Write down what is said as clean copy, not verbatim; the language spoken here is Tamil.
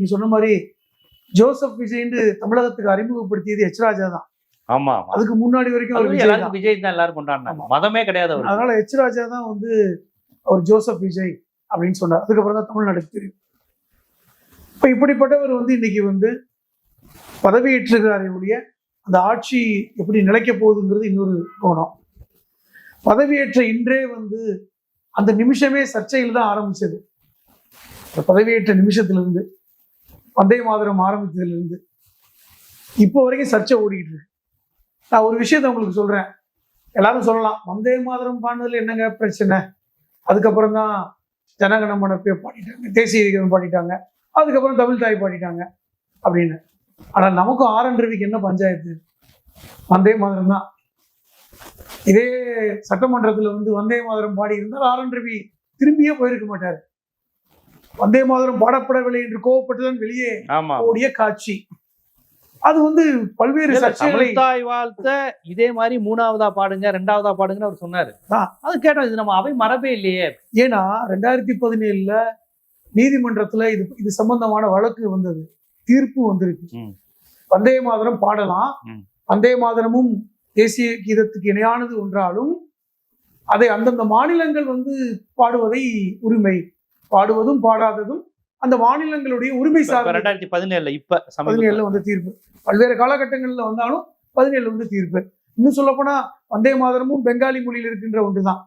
நீ சொன்ன மாதிரி ஜோசப் விஜய்ன்னு தமிழகத்துக்கு அறிமுகப்படுத்தியது எச் ராஜா தான். ஆமா, அதுக்கு முன்னாடி வரைக்கும் அவர் எல்லாரும் விஜய் தான் எல்லாரும் கொண்டாடினாங்க, மதமே கிடையாது. அதனால எச் ராஜா தான் வந்து அவர் ஜோசப் விஜய் அப்படின்னு சொன்னார். அதுக்கப்புறம் தான் தமிழ்நாட்டுக்கு தெரியும். இப்ப இப்படிப்பட்டவர் வந்து இன்னைக்கு வந்து பதவியேற்றுகிறாரே ஒழிய அந்த ஆட்சி எப்படி நிலைக்க போகுதுங்கிறது இன்னொரு கோணம். பதவியேற்ற இன்றே வந்து அந்த நிமிஷமே சர்ச்சையில் தான் ஆரம்பிச்சது. பதவியேற்ற நிமிஷத்திலிருந்து வந்தே மாதரம் ஆரம்பித்ததிலிருந்து இப்போ வரைக்கும் சர்ச்சை ஓடிக்கிட்டு இருக்கு. நான் ஒரு விஷயத்த உங்களுக்கு சொல்றேன். எல்லாரும் சொல்லலாம், வந்தே மாதரம் பாடுனதுல என்னங்க பிரச்சனை, அதுக்கப்புறம் தான் ஜனகணமன பாடிட்டாங்க, தேசிய கீதம் பாடிட்டாங்க, அதுக்கப்புறம் தமிழ் தாய் பாடிட்டாங்க அப்படின்னு. ஆனால் நமக்கும் ஆர்.என். ரவிக்கு என்ன பஞ்சாயத்து? வந்தே மாதரம் தான். இதே சட்டமன்றத்தில் வந்து வந்தே மாதரம் பாடி இருந்தால் ஆர்.என். ரவி திரும்பியே போயிருக்க மாட்டார். வந்தே மாதரம் பாடப்படவில்லை என்று கோவப்பட்டுதான் வெளியே ஓடிய காட்சி. அது வந்து பல்வேறு தாய் வாழ்த்த இதே மாதிரி 3ஆவதா பாடுங்க 2ஆவதா பாடுங்கன்னு அவர் சொன்னாரு. அது கேட்டோம், இது நம்ம அவை மரபே இல்லையே. ஏன்னா 2017 நீதிமன்றத்துல இது சம்பந்தமான வழக்கு வந்தது, தீர்ப்பு வந்திருக்கு. வந்தே மாதரம் பாடலாம், வந்தே மாதரமும் தேசிய கீதத்துக்கு இணையானது ஒன்றாலும் அதை அந்தந்த மாநிலங்கள் வந்து பாடுவதை உரிமை, பாடுவதும் பாடாததும் அந்த மாநிலங்களுடைய உரிமை சார்ந்த 2017 வந்து தீர்ப்பு. பல்வேறு காலகட்டங்கள்ல வந்தாலும் 17 வந்து தீர்ப்பு. இன்னும் சொல்ல போனா வந்தே மாதரமும் பெங்காலி மொழியில் இருக்கின்ற ஒன்றுதான்.